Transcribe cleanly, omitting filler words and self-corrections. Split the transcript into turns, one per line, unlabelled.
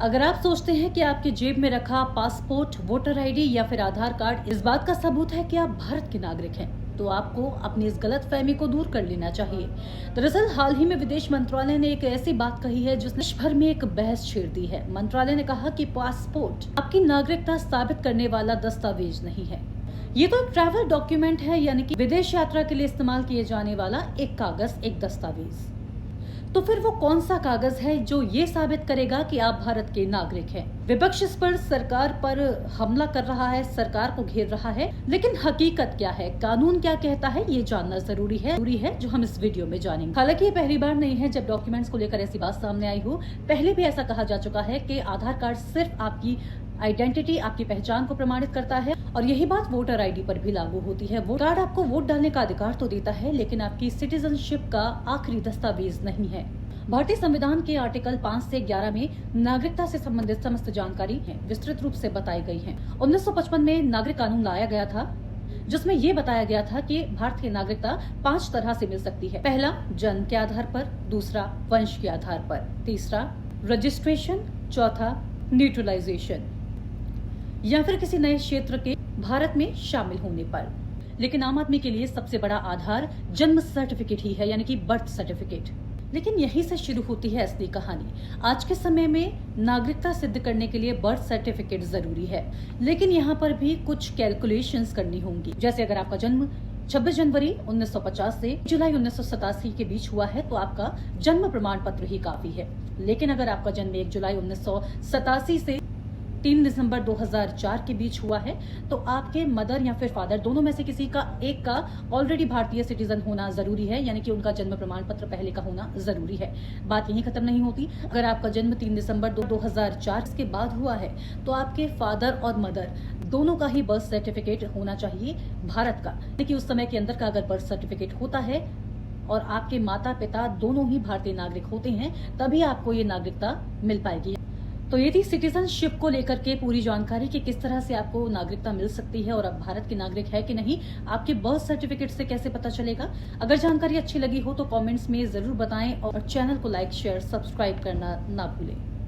अगर आप सोचते हैं कि आपकी जेब में रखा पासपोर्ट, वोटर आईडी या फिर आधार कार्ड इस बात का सबूत है कि आप भारत के नागरिक हैं, तो आपको अपनी इस गलतफहमी को दूर कर लेना चाहिए। दरअसल हाल ही में विदेश मंत्रालय ने एक ऐसी बात कही है जिसने देश भर में एक बहस छेड़ दी है। मंत्रालय ने कहा कि पासपोर्ट आपकी नागरिकता साबित करने वाला दस्तावेज नहीं है। ये तो एक ट्रैवल डॉक्यूमेंट है, यानी कि विदेश यात्रा के लिए इस्तेमाल किए जाने वाला एक कागज, एक दस्तावेज। तो फिर वो कौन सा कागज है जो ये साबित करेगा कि आप भारत के नागरिक हैं? विपक्ष इस पर सरकार पर हमला कर रहा है, सरकार को घेर रहा है, लेकिन हकीकत क्या है, कानून क्या कहता है, ये जानना जरूरी है जो हम इस वीडियो में जानेंगे। हालांकि ये पहली बार नहीं है जब डॉक्यूमेंट्स को लेकर ऐसी बात सामने आई हो। पहले भी ऐसा कहा जा चुका है कि आधार कार्ड सिर्फ आपकी आइडेंटिटी, आपकी पहचान को प्रमाणित करता है, और यही बात वोटर आईडी पर भी लागू होती है। वोटर कार्ड आपको वोट डालने का अधिकार तो देता है, लेकिन आपकी सिटीजनशिप का आखिरी दस्तावेज नहीं है। भारतीय संविधान के आर्टिकल 5 से 11 में नागरिकता से संबंधित समस्त जानकारी विस्तृत रूप से बताई गई है। 1955 में नागरिक कानून लाया गया था, जिसमें ये बताया गया था कि भारतीय नागरिकता 5 तरह से मिल सकती है। पहला, जन्म के आधार पर, दूसरा, वंश के आधार पर, तीसरा, रजिस्ट्रेशन, चौथा, न्यूट्रलाइजेशन, या फिर किसी नए क्षेत्र के भारत में शामिल होने पर। लेकिन आम आदमी के लिए सबसे बड़ा आधार जन्म सर्टिफिकेट ही है, यानी कि बर्थ सर्टिफिकेट। लेकिन यहीं से शुरू होती है असली कहानी। आज के समय में नागरिकता सिद्ध करने के लिए बर्थ सर्टिफिकेट जरूरी है, लेकिन यहाँ पर भी कुछ कैलकुलेशंस करनी होंगी। जैसे अगर आपका जन्म 26 जनवरी 1950 से जुलाई 1987 के बीच हुआ है तो आपका जन्म प्रमाण पत्र ही काफी है। लेकिन अगर आपका जन्म 1 जुलाई 1987 से 3 दिसंबर 2004 के बीच हुआ है तो आपके मदर या फिर फादर, दोनों में से किसी का एक का ऑलरेडी भारतीय सिटीजन होना जरूरी है, यानी कि उनका जन्म प्रमाण पत्र पहले का होना जरूरी है। बात यहीं खत्म नहीं होती। अगर आपका जन्म 3 दिसंबर 2004 के बाद हुआ है तो आपके फादर और मदर दोनों का ही बर्थ सर्टिफिकेट होना चाहिए भारत का। देखिए, उस समय के अंदर का अगर बर्थ सर्टिफिकेट होता है और आपके माता पिता दोनों ही भारतीय नागरिक होते हैं, तभी आपको ये नागरिकता मिल पाएगी। तो ये थी सिटीजनशिप को लेकर के पूरी जानकारी कि किस तरह से आपको नागरिकता मिल सकती है और आप भारत के नागरिक है कि नहीं, आपके बर्थ सर्टिफिकेट से कैसे पता चलेगा। अगर जानकारी अच्छी लगी हो तो कमेंट्स में जरूर बताएं और चैनल को लाइक, शेयर, सब्सक्राइब करना ना भूलें।